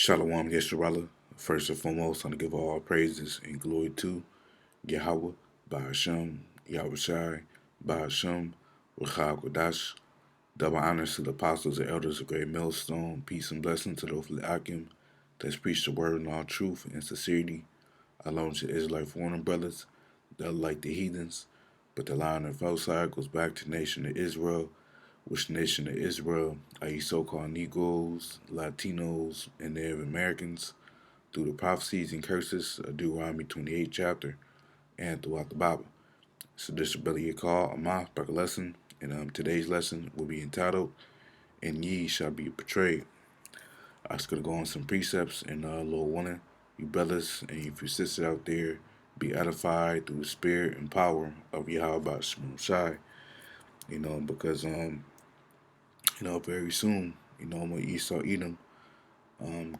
Shalom Yesharala. First and foremost, I want to give all praises and glory to Yahweh, Bahashem, Yahushai, Bahashem, Rachel Kodash. Double honors to the apostles and elders of Great Millstone. Peace and blessing to those of the Akim that's preached the word in all truth and sincerity, along to Israelite foreign brothers that are like the heathens. But the line of outside goes back to the nation of Israel, which nation of Israel are you so-called Negroes, Latinos, and Native Americans through the prophecies and curses of Deuteronomy 28 chapter and throughout the Bible. So this is Brother Yakal Amah back a lesson, and today's lesson will be entitled, "And ye shall be betrayed." I'm just gonna go on some precepts and Lord willing, you brothers and you sisters out there be edified through the spirit and power of Yahweh Shai. Because very soon, when Esau Edom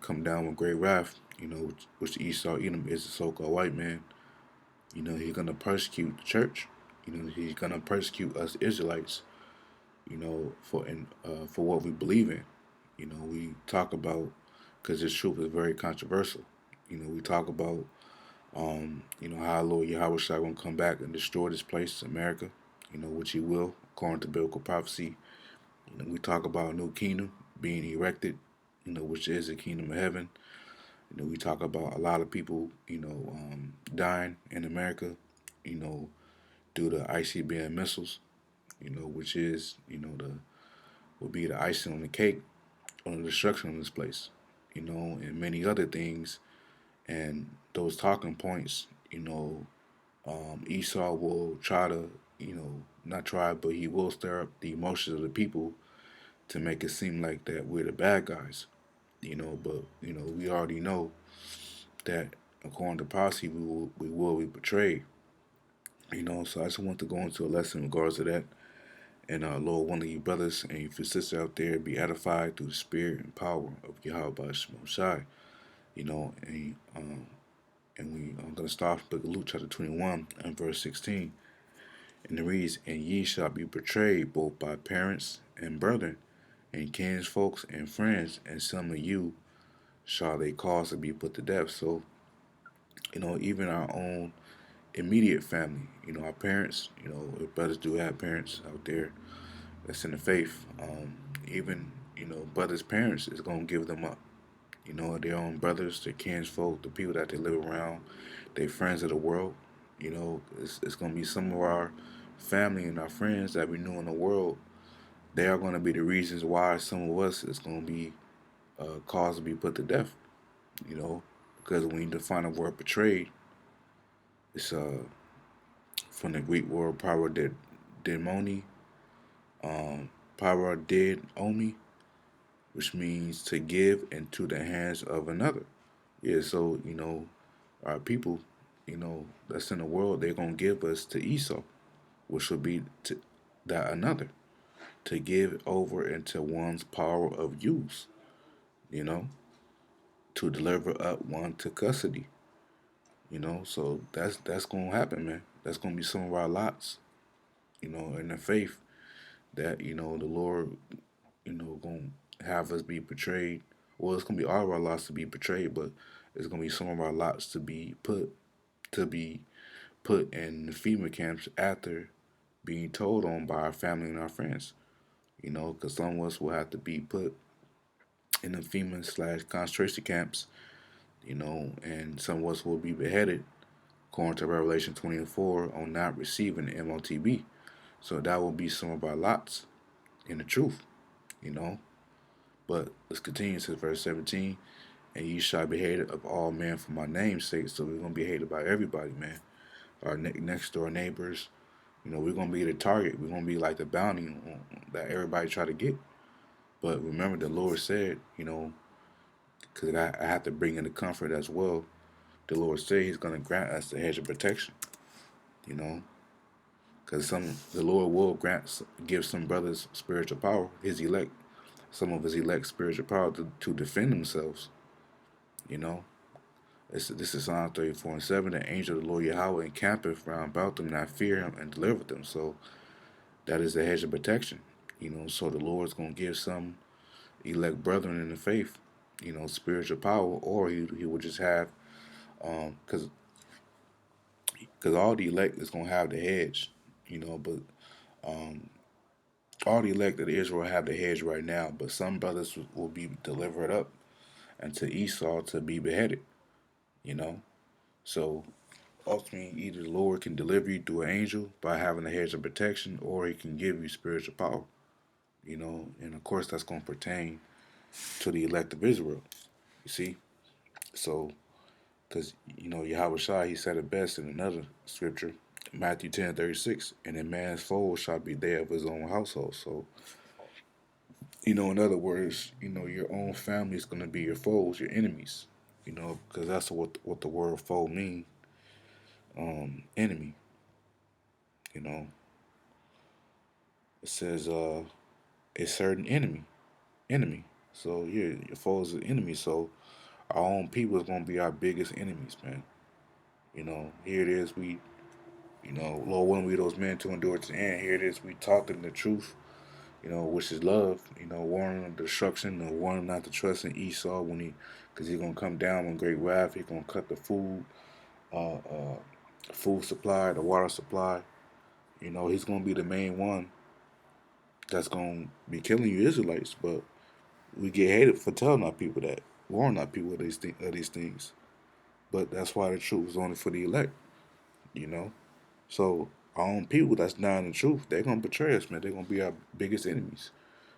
come down with great wrath, which Esau Edom is the so-called white man. He's gonna persecute the church. He's gonna persecute us Israelites. For what we believe in. We talk about because this truth is very controversial. We talk about how Lord Yahweh Shai gonna come back and destroy this place, America. Which He will, according to biblical prophecy. We talk about a new kingdom being erected. Which is the kingdom of heaven. We talk about a lot of people, dying in America, due to ICBM missiles, which is, will be the icing on the cake on the destruction of this place, and many other things. And those talking points, Esau will try to, not try, but he will stir up the emotions of the people to make it seem like that we're the bad guys, but, we already know that according to prophecy, we will be betrayed. So I just want to go into a lesson in regards to that. And Lord, one of you brothers and your sisters out there be edified through the spirit and power of Yahweh Shai. I'm going to start from Luke chapter 21 and verse 16. And it reads, "And ye shall be betrayed both by parents and brethren, and kinsfolks and friends, and some of you shall they cause to be put to death." So, even our own immediate family, our parents, if brothers do have parents out there that's in the faith, even, brothers' parents is going to give them up. Their own brothers, their kinsfolk, the people that they live around, their friends of the world. It's going to be some of our family and our friends that we know in the world. They are going to be the reasons why some of us is going to be caused to be put to death. Because when you define the word betrayed, it's from the Greek word parademoni, parademomi, which means to give into the hands of another. Yeah, so, our people, that's in the world, they're going to give us to Esau, which will be to that another, to give over into one's power of use, to deliver up one to custody, so that's going to happen, man. That's going to be some of our lots, in the faith that, the Lord, going to have us be betrayed. Well, it's going to be all of our lots to be betrayed, but it's going to be some of our lots to be put in the FEMA camps after being told on by our family and our friends, because some of us will have to be put in the FEMA/concentration camps, and some of us will be beheaded, according to Revelation 20:4, on not receiving the MOTB. So that will be some of our lots in the truth, But let's continue to verse 17. "And ye shall be hated of all men for my name's sake." So we're going to be hated by everybody, man. Our next door neighbors, we're going to be the target. We're going to be like the bounty that everybody try to get. But remember, the Lord said, because I have to bring in the comfort as well. The Lord said He's going to grant us the hedge of protection, because the Lord will give some brothers spiritual power, His elect, some of His elect spiritual power to defend themselves, This is Psalm 34:7. "The angel of the Lord Yahweh encampeth round about them that fear Him and deliver them." So that is the hedge of protection, So the Lord's going to give some elect brethren in the faith, spiritual power, or he would just have, because all the elect is gonna have the hedge, but um, all the elect of Israel have the hedge right now, but some brothers will be delivered up unto Esau to be beheaded, you know. So ultimately, either the Lord can deliver you through an angel by having a hedge of protection, or He can give you spiritual power, and of course that's going to pertain to the elect of Israel. You see, so because Yahweh Shai, He said it best in another scripture, Matthew 10:36, and a man's foe shall be there of his own household. So in other words, your own family is going to be your foes, your enemies. Because that's what the word foe mean, enemy. You know, it says a certain enemy. So yeah, your foe is an enemy. So our own people is gonna be our biggest enemies, man. Here it is. Lord, willing we those men to endure to the end. Here it is. We talking the truth. Which is love. Warning of destruction, and warning not to trust in Esau because he's gonna come down with great wrath. He's gonna cut the food supply, the water supply. He's gonna be the main one that's gonna be killing you Israelites. But we get hated for telling our people that, warning our people of these things. But that's why the truth is only for the elect. You know. So our own people that's not in the truth, they're gonna betray us, man. They're gonna be our biggest enemies,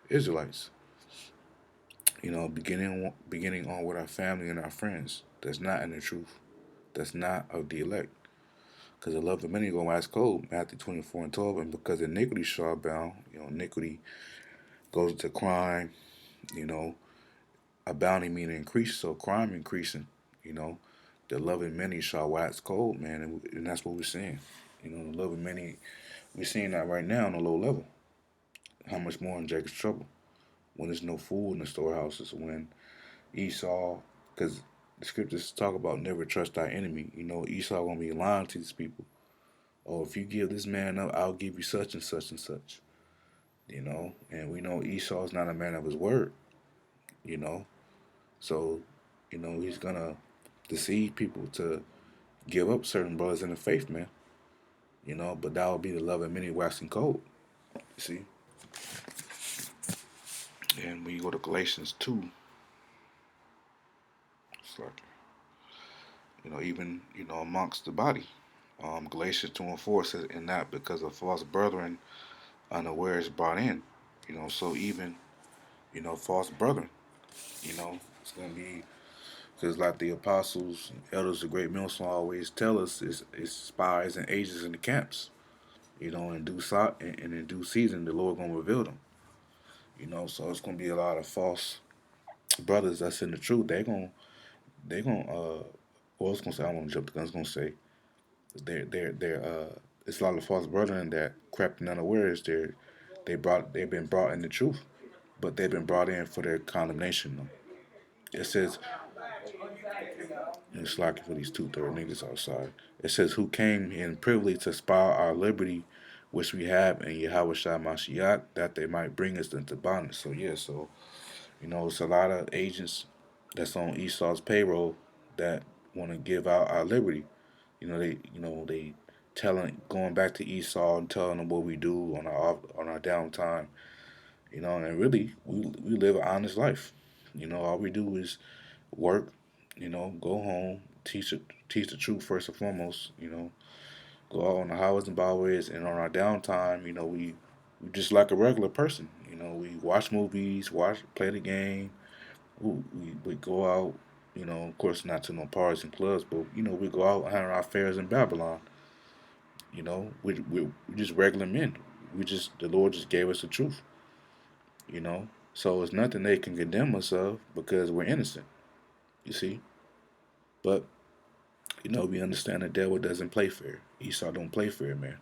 Israelites. Beginning on with our family and our friends that's not in the truth, that's not of the elect. Because the love of many gonna wax cold, Matthew 24:12, and because iniquity shall abound, iniquity goes to crime, you know, abounding meaning increase, so crime increasing, you know, the love of many shall wax cold, man, and that's what we're seeing. The love of many, we're seeing that right now on a low level. How much more in Jacob's trouble? When there's no food in the storehouses, when Esau, because the scriptures talk about never trust thy enemy. Esau gonna be lying to these people. Oh, if you give this man up, I'll give you such and such and such. And we know Esau is not a man of his word. You know, so he's gonna deceive people to give up certain brothers in the faith, man. But that would be the love of many waxing cold. You see, and when you go to Galatians 2, it's like even amongst the body. Galatians 2:4 says, "And not because of false brethren unawares brought in." So even false brethren. It's gonna be because like the apostles, elders of great millstone always tell us, it's spies and agents in the camps. In due season, the Lord gonna reveal them. So it's gonna be a lot of false brothers that's in the truth. They gonna well, I was gonna say I don't want to jump the gun. I was gonna say they're it's a lot of false brethren that crept in unawares. They've been brought in the truth, but they've been brought in for their condemnation. Though. It says it's lucky for these 2/3 niggas outside. It says who came in privily to spy our liberty, which we have in Yahweh Shai Mashiach, that they might bring us into bondage. So yeah, it's a lot of agents that's on Esau's payroll that want to give out our liberty. They telling going back to Esau and telling them what we do on our downtime. And really we live an honest life. All we do is work. Go home, teach the truth first and foremost. Go out on the highways and byways, and on our downtime, we just like a regular person. We watch movies, play the game. We go out. Of course, not to no parties and clubs, but we go out and have our affairs in Babylon. We just regular men. The Lord just gave us the truth. So it's nothing they can condemn us of because we're innocent. You see, but we understand the devil doesn't play fair. Esau don't play fair, man.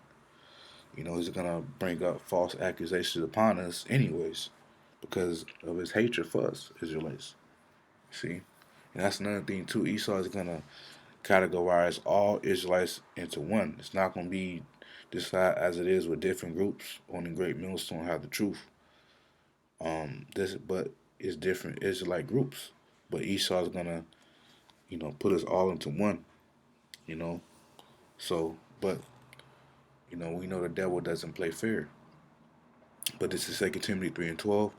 He's gonna bring up false accusations upon us anyways because of his hatred for us, Israelites. See? And that's another thing too. Esau is gonna categorize all Israelites into one. It's not gonna be just as it is with different groups on the Great Millstone have the truth. But it's different Israelite groups. but Esau's gonna, put us all into one. You know, so but we know the devil doesn't play fair. But this is Second Timothy 3:12.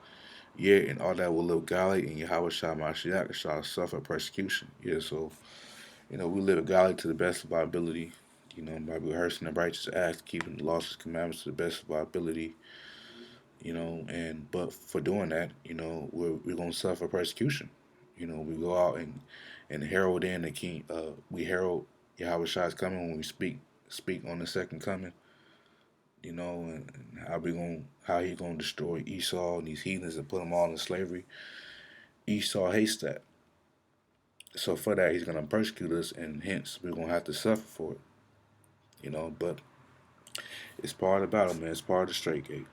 Yeah, and all that will live godly in Yahweh Shah Mashiach shall suffer persecution. Yeah, so we live godly to the best of our ability. By rehearsing the righteous acts, keeping the laws and commandments to the best of our ability. And but for doing that, we're gonna suffer persecution. We go out and herald in the king. We herald Yahweh Shah's coming when we speak on the second coming. And how he gonna destroy Esau and these heathens and put them all in slavery. Esau hates that. So for that, he's gonna persecute us, and hence we're gonna have to suffer for it. But it's part of the battle, man. It's part of the straight gate.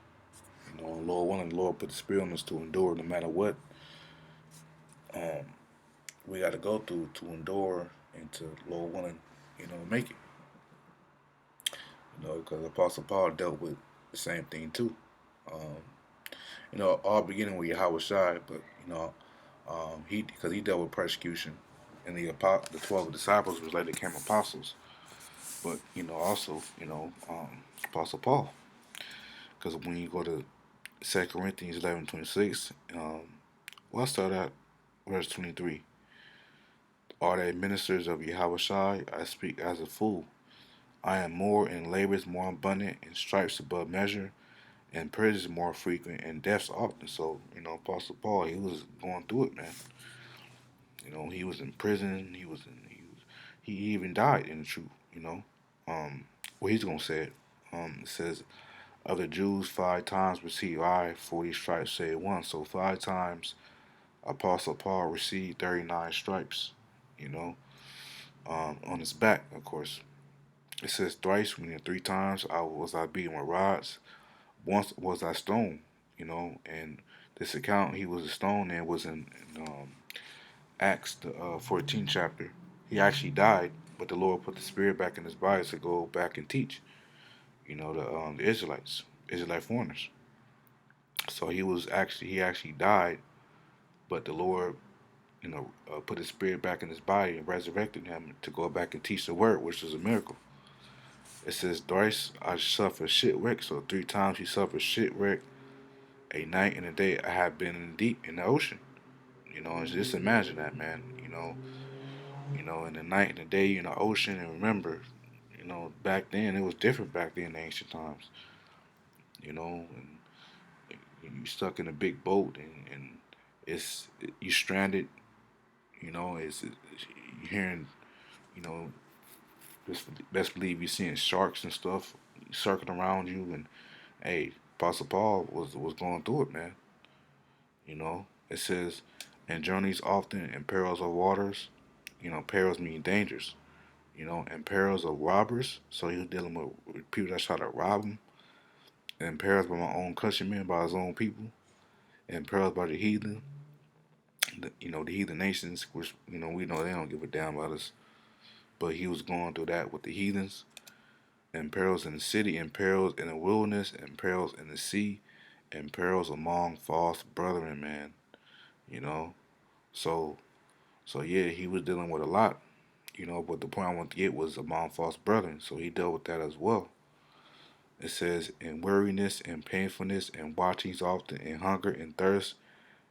Lord willing, the Lord put the spirit on us to endure no matter what um, we got to go through to endure and to, Lord willing, make it. Because Apostle Paul dealt with the same thing too. Um, all beginning with Yahweh Shai, but because he dealt with persecution, and the 12 disciples was later became apostles. But also Apostle Paul, because when you go to 2 Corinthians 11:26, well, I start at verse 23. Are they ministers of Yahweh Shai? I speak as a fool. I am more in labors more abundant, in stripes above measure, and prisons more frequent, and deaths often. So, Apostle Paul, he was going through it, man. He was in prison. He even died in the truth. Well, he's gonna say it. It says, of the Jews 5 times received I 40 stripes, save one. So 5 times Apostle Paul received 39 stripes. You know, on his back, of course. It says thrice, meaning 3 times. I beaten with rods. Once was I stoned. And this account he was a stone and was in Acts the 14th chapter. He actually died, but the Lord put the spirit back in his body to go back and teach. The Israelites, Israelite foreigners. So he actually died, but the Lord put his spirit back in his body and resurrected him to go back and teach the word, which was a miracle. It says, thrice I suffered shipwreck. So 3 times he suffered shipwreck. A night and a day I have been in deep in the ocean. Just imagine that, man. In the night and the day in the ocean. And remember, back then it was different back then in the ancient times. And you stuck in a big boat and it's you stranded. You hearing, you know, best believe you're seeing sharks and stuff circling around you. And hey, Apostle Paul was going through it, man. It says, and journeys often in perils of waters. Perils mean dangers. And perils of robbers. So he was dealing with people that try to rob him. And perils by my own countrymen, by his own people. And perils by the heathen. The heathen nations, which we know they don't give a damn about us. But he was going through that with the heathens. And perils in the city, and perils in the wilderness, and perils in the sea, and perils among false brethren, man. You know, so yeah, he was dealing with a lot. But the point I want to get was among false brethren. So he dealt with that as well. It says, in weariness and painfulness and watchings often, and hunger and thirst,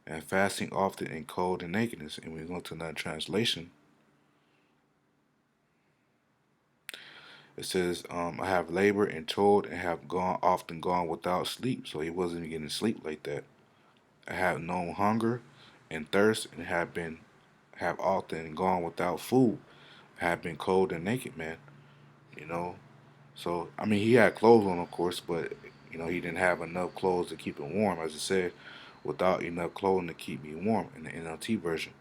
and fasting often, and cold and nakedness. And we go to another translation. It says, I have labored and toiled and have often gone without sleep. So he wasn't even getting sleep like that. I have known hunger and thirst and have often gone without food. I have been cold and naked, man. You know. So I mean, he had clothes on, of course, but he didn't have enough clothes to keep him warm, as it said, without enough clothing to keep me warm in the NLT version.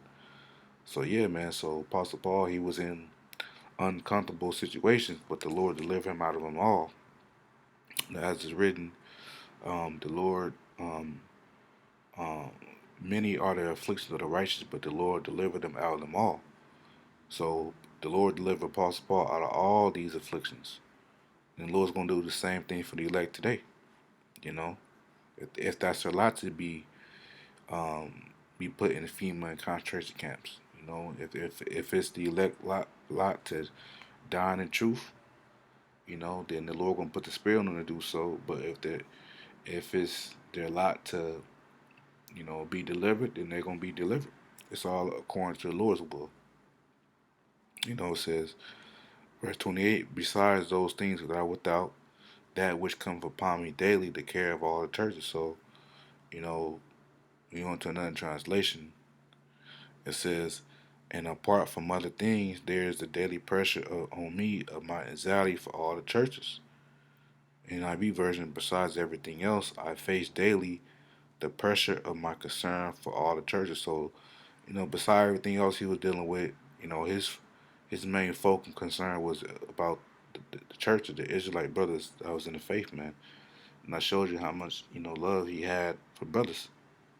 So yeah, man. So Apostle Paul, he was in uncomfortable situations, but the Lord delivered him out of them all. As is written, the Lord, um, many are the afflictions of the righteous, but the Lord delivered them out of them all. So the Lord delivered Apostle Paul out of all these afflictions. And the Lord's going to do the same thing for the elect today. You know, if that's a lot to be be put in FEMA and concentration camps. You know, if it's the elect lot to die in truth, you know, then the Lord gonna put the spirit on them to do so. But if it's their lot to, you know, be delivered, then they're gonna be delivered. It's all according to the Lord's will. You know, it says verse 28. Besides those things that are without, that which cometh upon me daily, the care of all the churches. So, you know, you go into another translation, it says, and apart from other things, there is the daily pressure on me of my anxiety for all the churches. In NIV version, besides everything else, I face daily the pressure of my concern for all the churches. So, you know, besides everything else he was dealing with, you know, his main focus and concern was about the church of the Israelite brothers that was in the faith, man. And I showed you how much, you know, love he had for brothers,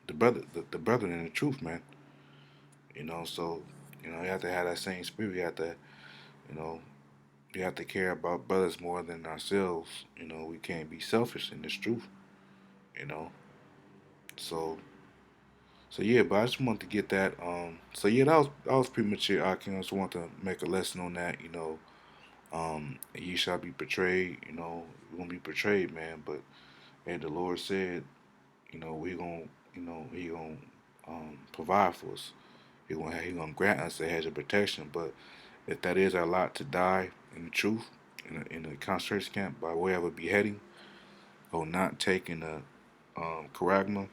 the brethren in the truth, man. You know, so, you know, you have to have that same spirit. You have to, you know, you have to care about brothers more than ourselves. You know, we can't be selfish in this truth. You know, so yeah, but I just wanted to get that. So yeah, that was pretty much it. I just want to make a lesson on that. You know, ye shall be betrayed. You know, we're gonna be betrayed, man. But hey, the Lord said, you know, he gonna provide for us. He gonna grant us a hedge of protection. But if that is our lot to die in the truth, in a concentration camp by way of a beheading, or not taking a charagma,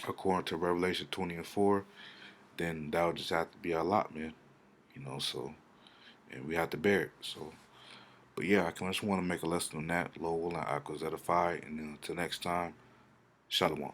according to Revelation 20:4, then that would just have to be our lot, man. You know, so and we have to bear it. So, but yeah, I just want to make a lesson on that. Lord willing, I was edified, and until next time, shalom.